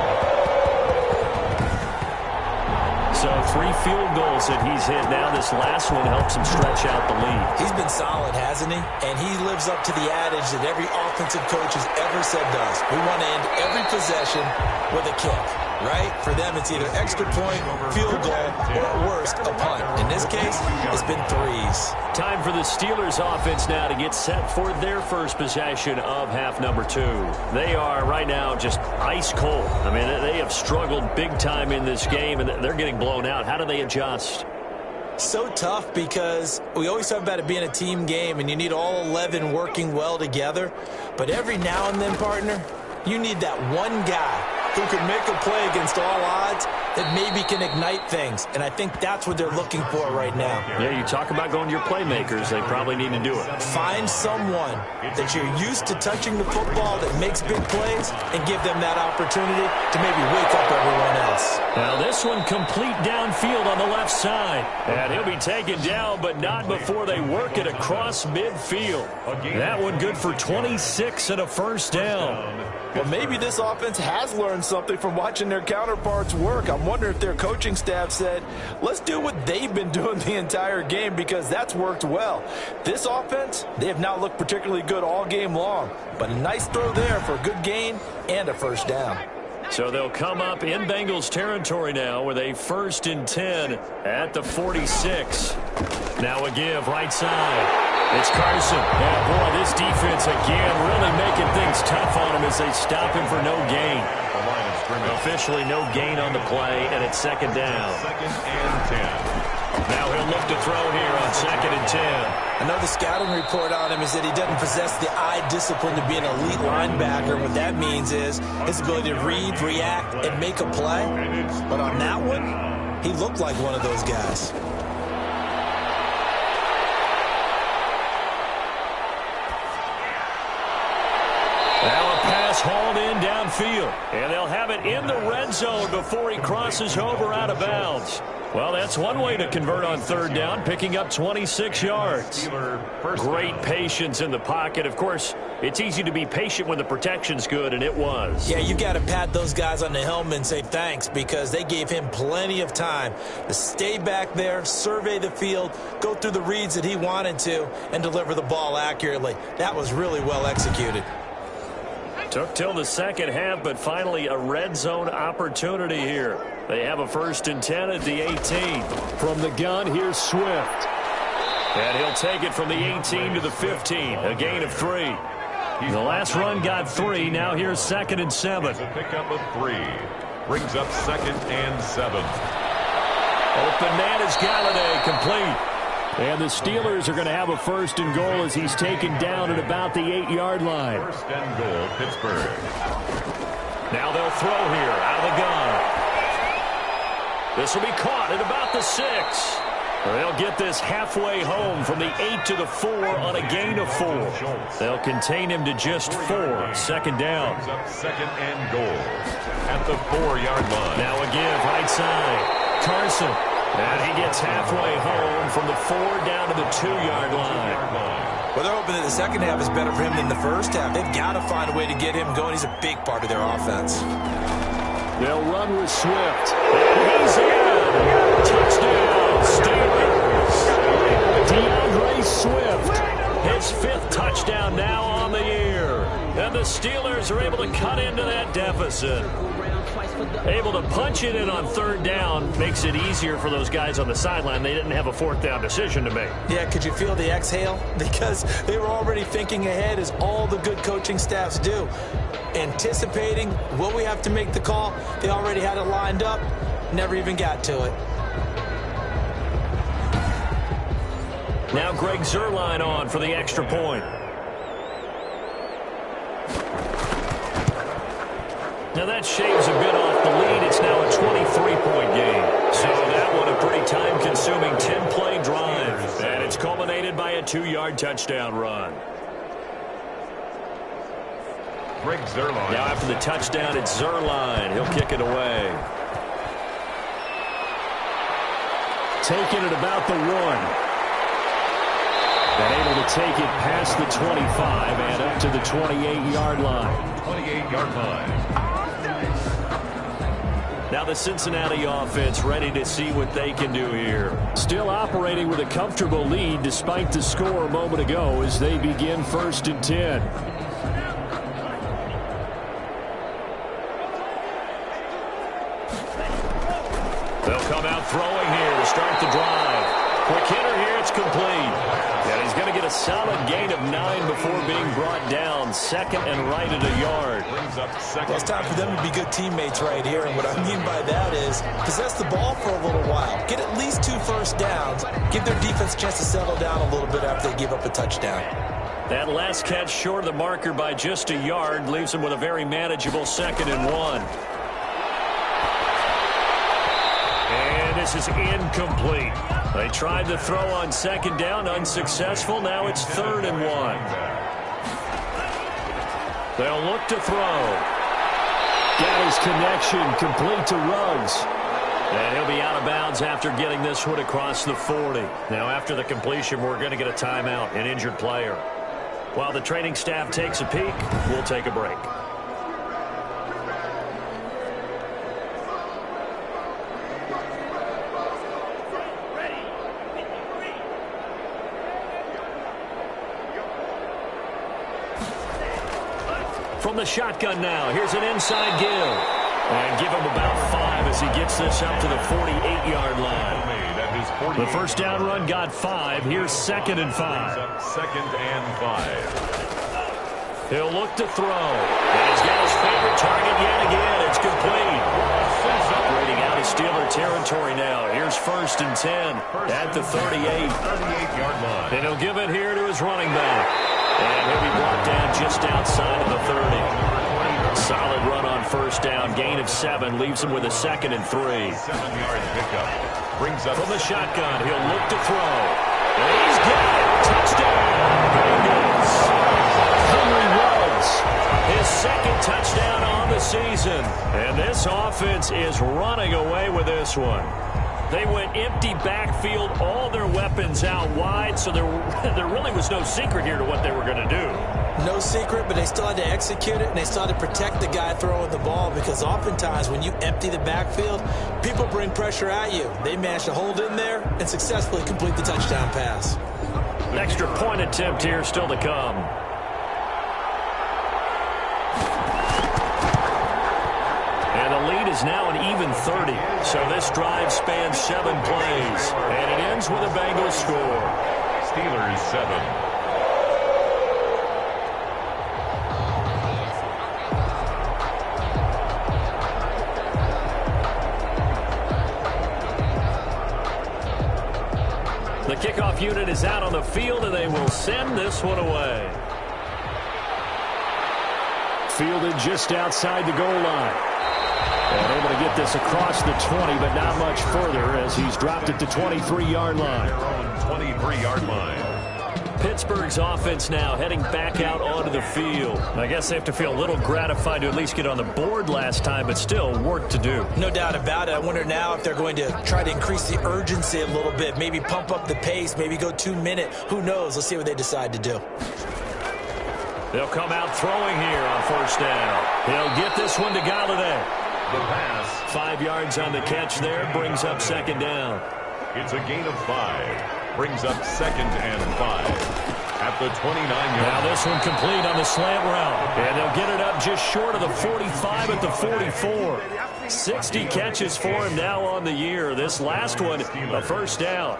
So 3 field goals that he's hit now. This last one helps him stretch out the lead. He's been solid, hasn't he? And he lives up to the adage that every offensive coach has ever said to us. We want to end every possession with a kick, right? For them, it's either extra point, field goal, or at worst, a punt. In this case, it's been 3s. Time for the Steelers offense now to get set for their first possession of half number 2. They are right now just ice cold. I mean, they have struggled big time in this game, and they're getting blown out. How do they adjust? So tough because we always talk about it being a team game and you need all 11 working well together. But every now and then, partner, you need that one guy who can make a play against all odds that maybe can ignite things. And I think that's what they're looking for right now. Yeah, you talk about going to your playmakers. They probably need to do it. Find someone that you're used to touching the football that makes big plays and give them that opportunity to maybe wake up everyone else. Now this one complete downfield on the left side. And he'll be taken down, but not before they work it across midfield. That one good for 26 and a first down. Well, maybe this offense has learned something from watching their counterparts work. I'm wondering if their coaching staff said, let's do what they've been doing the entire game, because that's worked well. This offense, they have not looked particularly good all game long, but a nice throw there for a good gain and a first down. So they'll come up in Bengals territory now with a 1st and 10 at the 46. Now a give right side. It's Carson. Yeah, boy, this defense again really making things tough on him as they stop him for no gain. Officially no gain on the play, and it's 2nd down. 2nd and 10. Now he'll look to throw here on 2nd and 10. I know the scouting report on him is that he doesn't possess the eye discipline to be an elite linebacker. What that means is his ability to read, react, and make a play. But on that one, he looked like one of those guys. Now a pass hauled in downfield. And they'll have it in the red zone before he crosses over out of bounds. Well, that's one way to convert on 3rd down, picking up 26 yards. Great patience in the pocket. Of course, it's easy to be patient when the protection's good, and it was. Yeah, you got to pat those guys on the helmet and say thanks, because they gave him plenty of time to stay back there, survey the field, go through the reads that he wanted to, and deliver the ball accurately. That was really well executed. Took till the second half, but finally a red zone opportunity here. They have a 1st and 10 at the 18. From the gun, here's Swift. And he'll take it from the 18 to the 15, a gain of 3. The last run got 3. Now here's 2nd and 7. It's a pickup of 3. Brings up 2nd and 7. Open man is Galladay, complete. And the Steelers are going to have a 1st and goal as he's taken down at about the 8-yard line. 1st and goal, Pittsburgh. Now they'll throw here out of the gun. This will be caught at about the 6. They'll get this halfway home from the 8 to the 4 on a gain of 4. They'll contain him to just 4. 2nd down. Brings up 2nd and goal at the 4-yard line. Now a give right side. Carson. And he gets halfway home from the 4 down to the 2-yard line. Well, they're hoping that the second half is better for him than the first half. They've got to find a way to get him going. He's a big part of their offense. They'll run with Swift. And he's in. Touchdown, Steelers. DeAndre Swift. His 5th touchdown now on the year. And the Steelers are able to cut into that deficit. Able to punch it in on 3rd down makes it easier for those guys on the sideline. They didn't have a 4th down decision to make. Yeah, could you feel the exhale? Because they were already thinking ahead, as all the good coaching staffs do. Anticipating, will we have to make the call? They already had it lined up, never even got to it. Now Greg Zuerlein on for the extra point. Now that shaves a bit off the lead. It's now a 23-point game. So that one a pretty time-consuming 10-play drive. And it's culminated by a 2-yard touchdown run. Greg Zuerlein. Now after the touchdown, it's Zuerlein. He'll kick it away. Taking it about the 1. And able to take it past the 25 and up to the 28-yard line. 28-yard line. Now the Cincinnati offense ready to see what they can do here. Still operating with a comfortable lead despite the score a moment ago as they begin 1st and 10. They'll come out throwing here to start the drive. Quick hitter here, it's complete. And he's going to get a solid gain of 9 before being brought down. 2nd and right at a yard. Brings up 2nd. Well, it's time for them to be good teammates right here. And what I mean by that is possess the ball for a little while. Get at least 2 first first downs, give their defense a chance to settle down a little bit after they give up a touchdown. That last catch short of the marker by just a yard leaves them with a very manageable 2nd and 1. And this is incomplete. They tried to throw on 2nd down, unsuccessful. Now it's 3rd and 1. They'll look to throw. Got his connection complete to Ruggs. And he'll be out of bounds after getting this one across the 40. Now after the completion, we're going to get a timeout, an injured player. While the training staff takes a peek, we'll take a break. From the shotgun now, here's an inside give. And give him about 5 as he gets this up to the 48-yard line. The first down run got 5. Here's 2nd and 5. 2nd and 5. He'll look to throw. And he's got his favorite target yet again. It's complete. Separating out of Steeler territory now. Here's 1st and 10 at the 38. 38-yard line. And he'll give it here to his running back. And he'll be brought down just outside of the 30. Solid run on first down. Gain of 7 leaves him with a 2nd and 3. 7-yard pickup. Brings up from the shotgun. He'll look to throw. And he's got it. Touchdown. Bengals. Henry Ruggs. His 2nd touchdown on the season. And this offense is running away with this one. They went empty backfield, all their weapons out wide, so there really was no secret here to what they were going to do. No secret, but they still had to execute it, and they still had to protect the guy throwing the ball, because oftentimes when you empty the backfield, people bring pressure at you. They managed to hold in there and successfully complete the touchdown pass. Extra point attempt here still to come. And the lead is now an even 30. So this drive spans 7 plays. And it ends with a Bengals score. Steelers 7. The kickoff unit is out on the field, and they will send this one away. Fielded just outside the goal line. And able to get this across the 20, but not much further as he's dropped it to 23-yard line. Their own 23-yard line. Pittsburgh's offense now heading back out onto the field. I guess they have to feel a little gratified to at least get on the board last time, but still work to do. No doubt about it. I wonder now if they're going to try to increase the urgency a little bit, maybe pump up the pace, maybe go 2-minute. Who knows? Let's see what they decide to do. They'll come out throwing here on first down. He'll get this one to Galladay. The pass. 5 yards on the catch there, brings up 2nd down. It's a gain of 5. Brings up 2nd and 5. At the 29-yard line. Now this one complete on the slant route. And they'll get it up just short of the 45 at the 44. 60 catches for him now on the year. This last one, a first down.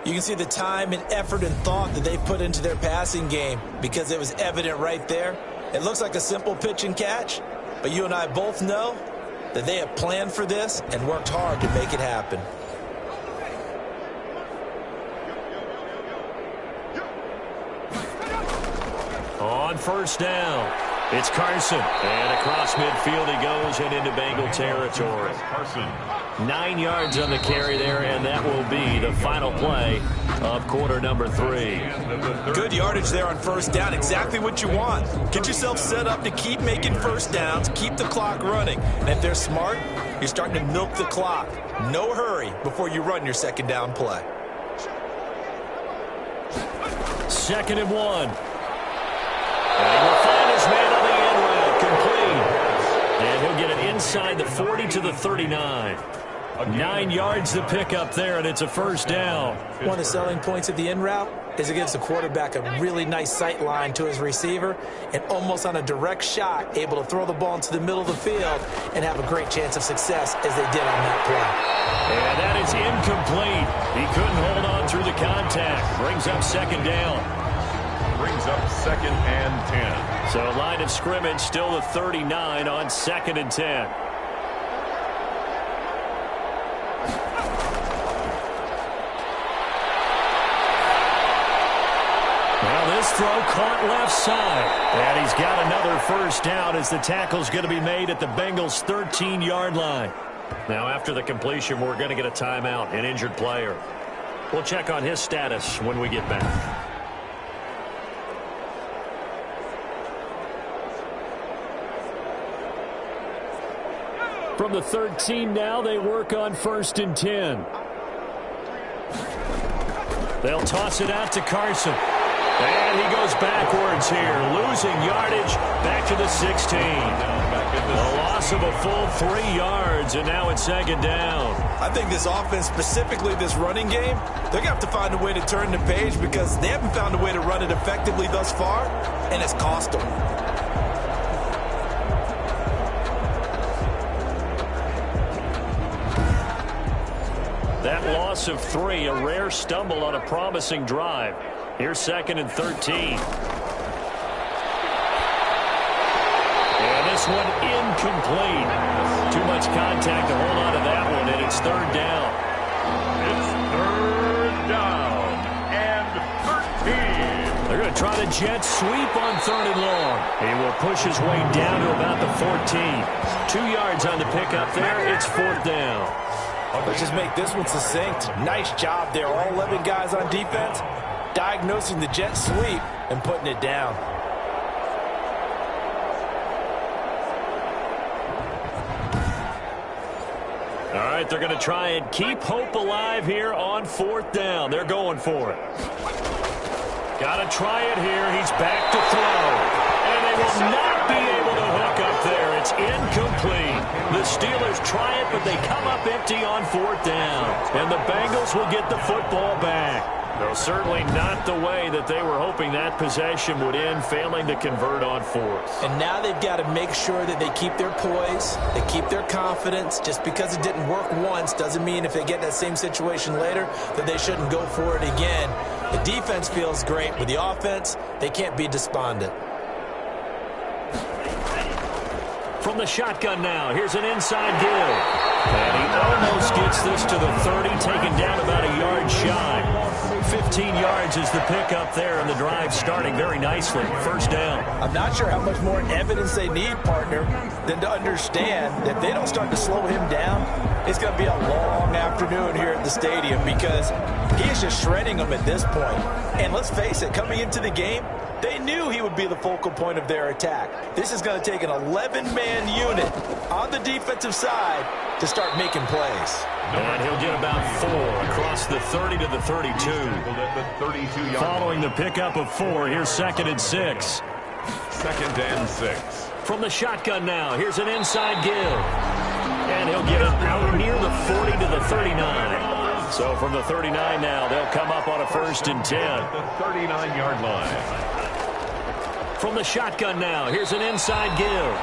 You can see the time and effort and thought that they put into their passing game, because it was evident right there. It looks like a simple pitch and catch, but you and I both know that they have planned for this and worked hard to make it happen. On first down, it's Carson. And across midfield he goes and into Bengal territory. Carson. 9 yards on the carry there, and that will be the final play of quarter number 3. Good yardage there on first down. Exactly what you want. Get yourself set up to keep making first downs, keep the clock running. And if they're smart, you're starting to milk the clock. No hurry before you run your 2nd down play. 2nd and 1. And he will find his man on the end route, complete. And he'll get it inside the 40 to the 39. 9 yards to pick up there, and it's a first down. One of the selling points of the in route is it gives the quarterback a really nice sight line to his receiver, and almost on a direct shot, able to throw the ball into the middle of the field and have a great chance of success as they did on that play. And that is incomplete. He couldn't hold on through the contact. Brings up 2nd down. Brings up 2nd and 10. So line of scrimmage still the 39 on 2nd and 10. His throw caught left side. And he's got another first down as the tackle's going to be made at the Bengals' 13-yard line. Now, after the completion, we're going to get a timeout, an injured player. We'll check on his status when we get back. From the 13 now, they work on 1st and 10. They'll toss it out to Carson. And he goes backwards here, losing yardage back to the 16. A loss of a full 3 yards, and now it's 2nd down. I think this offense, specifically this running game, they're going to have to find a way to turn the page because they haven't found a way to run it effectively thus far, and it's cost them. That loss of 3, a rare stumble on a promising drive. Here's 2nd and 13. And this one incomplete. Too much contact to hold on to that one, and it's 3rd down. It's 3rd down and 13. They're going to try the jet sweep on 3rd and long. He will push his way down to about the 14. 2 yards on the pickup there. It's 4th down. Let's just make this one succinct. Nice job there. All 11 guys on defense diagnosing the jet sweep and putting it down. All right, they're going to try and keep hope alive here on 4th down. They're going for it. Got to try it here. He's back to throw. And they will not be able to hook up there. It's incomplete. The Steelers try it, but they come up empty on 4th down. And the Bengals will get the football back. Though certainly not the way that they were hoping that possession would end, failing to convert on 4th. And now they've got to make sure that they keep their poise, they keep their confidence. Just because it didn't work once doesn't mean if they get that same situation later that they shouldn't go for it again. The defense feels great, but the offense, they can't be despondent. From the shotgun now, here's an inside give. And he almost gets this to the 30, taken down about a yard shy. 15 yards is the pickup there, and the drive starting very nicely. 1st down. I'm not sure how much more evidence they need, partner, than to understand that if they don't start to slow him down, it's going to be a long afternoon here at the stadium because he is just shredding them at this point. And let's face it, coming into the game, they knew he would be the focal point of their attack. This is going to take an 11-man unit on the defensive side to start making plays. And he'll get about 4 across the 30 to the 32. Following the pickup of 4, here's 2nd and 6. 2nd and 6. From the shotgun now, here's an inside give. And he'll get it out near the 40 to the 39. So from the 39 now, they'll come up on a 1st and 10. The 39-yard line. From the shotgun now, here's an inside give.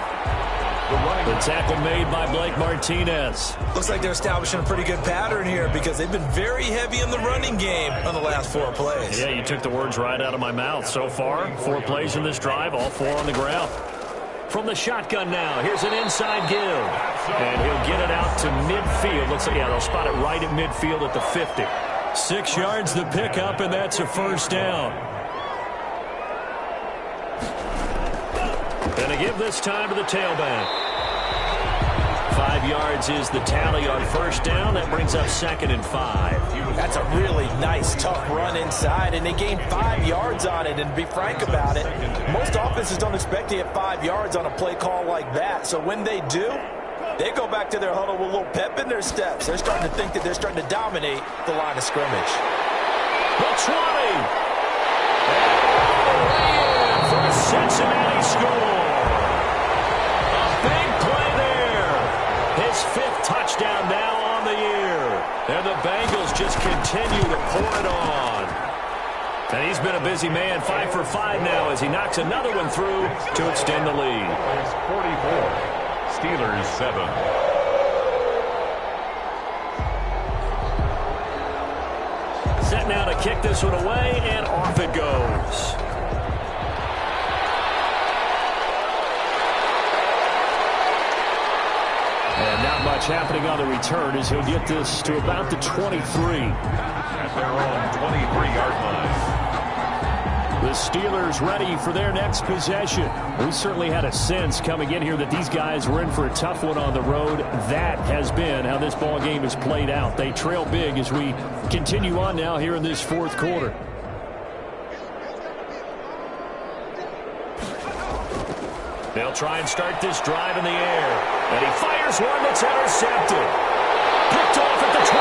The tackle made by Blake Martinez. Looks like they're establishing a pretty good pattern here because they've been very heavy in the running game on the last 4 plays. Yeah, you took the words right out of my mouth. So far, 4 plays in this drive, all 4 on the ground. From the shotgun now, here's an inside give. And he'll get it out to midfield. Looks like, yeah, they'll spot it right at midfield at the 50. 6 yards the pickup, and that's a 1st down. And to give this time to the tailback. 5 yards is the tally on 1st down. That brings up 2nd and 5. That's a really nice, tough run inside, and they gained 5 yards on it. And to be frank about it, most offenses don't expect to get 5 yards on a play call like that. So when they do, they go back to their huddle with a little pep in their steps. They're starting to think that they're starting to dominate the line of scrimmage. The 20. And for a Cincinnati score. Big play there. His 5th touchdown now on the year. And the Bengals just continue to pour it on. And he's been a busy man, 5 for 5 now as he knocks another one through to extend the lead. 44. Steelers 7. Set now to kick this one away, and off it goes. And not much happening on the return as he'll get this to about the 23. At their own 23-yard line. The Steelers ready for their next possession. We certainly had a sense coming in here that these guys were in for a tough one on the road. That has been how this ball game has played out. They trail big as we continue on now here in this fourth quarter. They'll try and start this drive in the air. And he fires one that's intercepted. Picked off at the 28.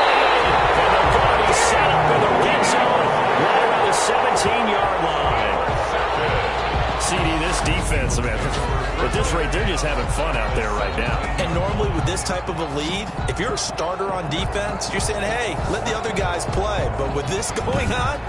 And they're going to be set up in the red zone right around the 17-yard line. CD, this defense, man, at this rate, they're just having fun out there right now. And normally with this type of a lead, if you're a starter on defense, you're saying, hey, let the other guys play. But with this going on,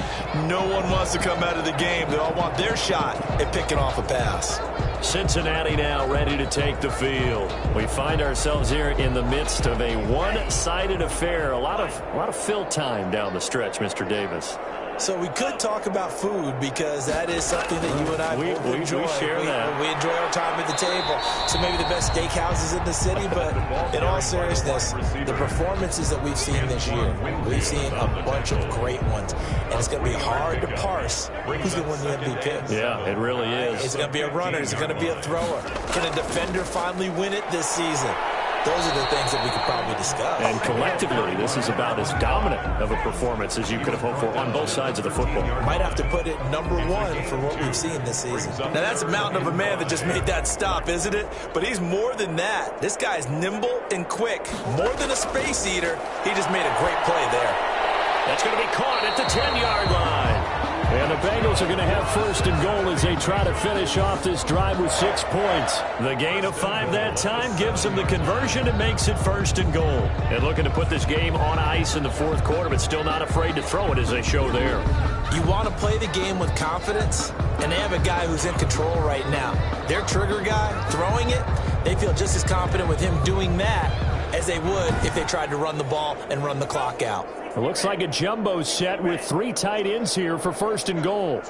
no one wants to come out of the game. They all want their shot at picking off a pass. Cincinnati now ready to take the field. We find ourselves here in the midst of a one-sided affair. A lot of fill time down the stretch, Mr. Davis. So we could talk about food because that is something that you and I both enjoy. We share that. We enjoy our time at the table. So maybe the best steakhouses in the city, but in all seriousness, the performances that we've seen this year, we've seen a bunch of great ones. And it's going to be hard to parse who's going to win the MVP. Yeah, it really is. Is it going to be a runner? Is it going to be a thrower? Can a defender finally win it this season? Those are the things that we could probably discuss. And collectively, this is about as dominant of a performance as you could have hoped for on both sides of the football. Might have to put it #1 for what we've seen this season. Now, that's a mountain of a man that just made that stop, isn't it? But he's more than that. This guy's nimble and quick. More than a space eater, he just made a great play there. That's going to be caught at the 10-yard line. And the Bengals are going to have first and goal as they try to finish off this drive with 6 points. The gain of 5 that time gives them the conversion and makes it first and goal. And looking to put this game on ice in the fourth quarter, but still not afraid to throw it as they show there. You want to play the game with confidence, and they have a guy who's in control right now. Their trigger guy, throwing it, they feel just as confident with him doing that as they would if they tried to run the ball and run the clock out. It looks like a jumbo set with 3 tight ends here for first and goal.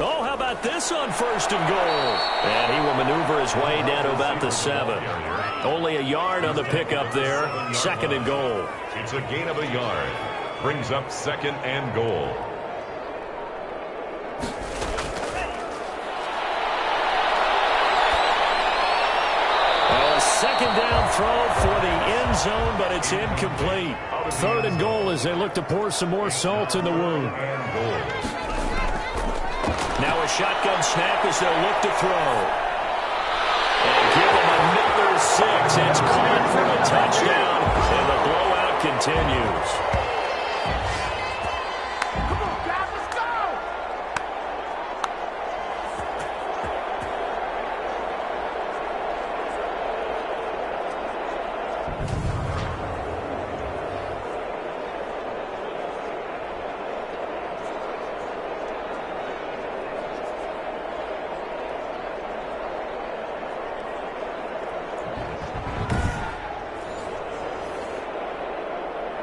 Oh, how about this on first and goal? And he will maneuver his way down to about the 7. Only a yard on the pickup there. Second and goal. It's a gain of a yard. Brings up second and goal. Second down throw for the end zone, but it's incomplete. Third and goal as they look to pour some more salt in the wound. Now a shotgun snap as they'll look to throw. And give them another 6. It's caught for a touchdown, and the blowout continues.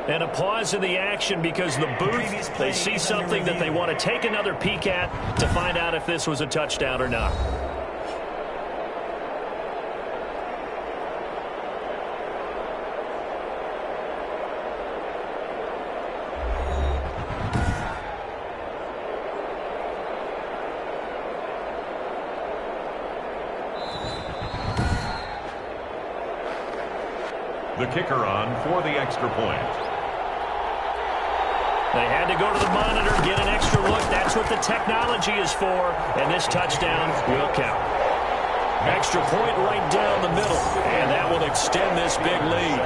And a pause in the action because the booth, they see something that they want to take another peek at to find out if this was a touchdown or not. The kicker on for the extra point. They had to go to the monitor, get an extra look. That's what the technology is for, and this touchdown will count. Extra point right down the middle, and that will extend this big lead.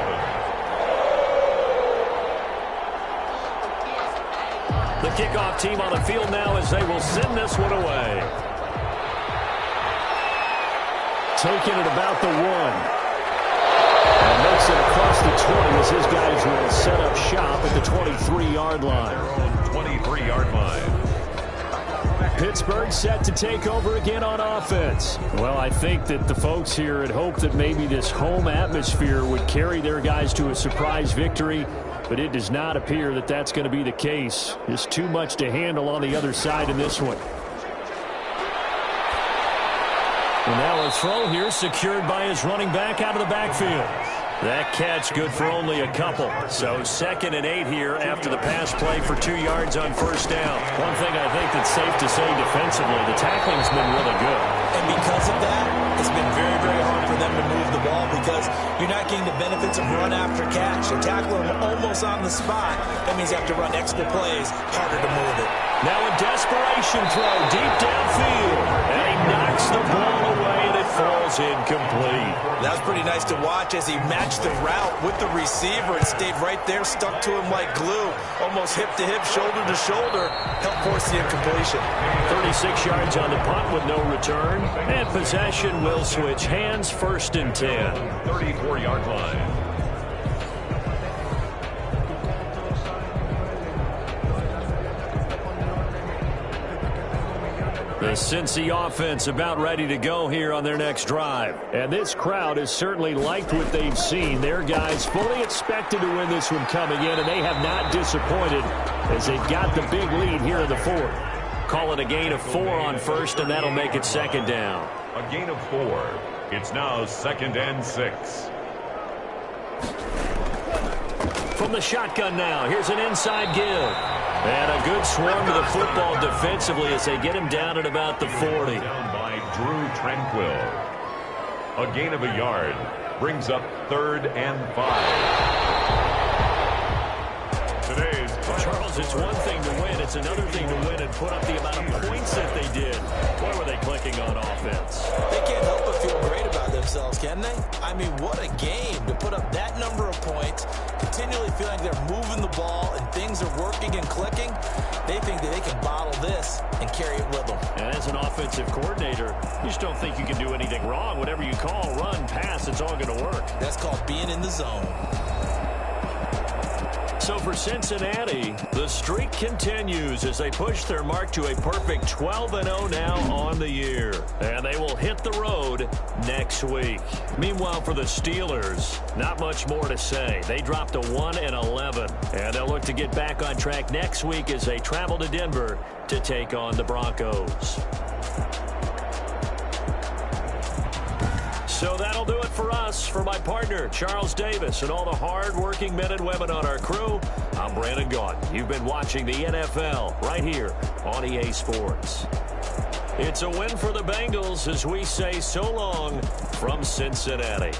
The kickoff team on the field now as they will send this one away. Taking it about the 1. And makes it across the 20 as his guys will set up shop at the 23-yard line. 23-yard line. Pittsburgh set to take over again on offense. Well, I think that the folks here had hoped that maybe this home atmosphere would carry their guys to a surprise victory, but it does not appear that that's going to be the case. Just too much to handle on the other side in this one. And now a throw here secured by his running back out of the backfield. That catch good for only a couple. So 2nd and 8 here after the pass play for 2 yards on first down. One thing I think that's safe to say defensively, the tackling's been really good. And because of that, it's been very, very hard for them to move the ball because you're not getting the benefits of run after catch. You tackle them almost on the spot. That means you have to run extra plays, harder to move it. Now a desperation throw deep downfield. And he knocks the ball away and it falls incomplete. That was pretty nice to watch as he matched the route with the receiver and stayed right there, stuck to him like glue, almost hip to hip, shoulder to shoulder, helped force the incompletion. 36 yards on the punt with no return, and possession will switch hands, 1st and 10. 34-yard line. The Cincy offense about ready to go here on their next drive. And this crowd has certainly liked what they've seen. Their guys fully expected to win this one coming in, and they have not disappointed as they've got the big lead here in the 4th. Call it a gain of 4 on first, and that'll make it 2nd down. A gain of 4. It's now 2nd and 6. From the shotgun now, here's an inside give. And a good swarm to the football defensively as they get him down at about the 40. Down by Drew Tranquill. A gain of a yard brings up 3rd and 5. Today's Charles, it's one thing to win. It's another thing to win and put up the amount of points that they did. Boy, were they clicking on offense. They can't help but feel great about themselves, can they? I mean, what a game to put up that number of points, continually feeling they're moving the ball and things are working and clicking. They think that they can bottle this and carry it with them. And as an offensive coordinator, you just don't think you can do anything wrong. Whatever you call, run, pass, it's all going to work. That's called being in the zone. So for Cincinnati, the streak continues as they push their mark to a perfect 12-0 now on the year. And they will hit the road next week. Meanwhile, for the Steelers, not much more to say. They dropped to 1-11, and they'll look to get back on track next week as they travel to Denver to take on the Broncos. So that'll do it for us. For my partner, Charles Davis, and all the hard-working men and women on our crew, I'm Brandon Gaudin. You've been watching the NFL right here on EA Sports. It's a win for the Bengals as we say so long from Cincinnati.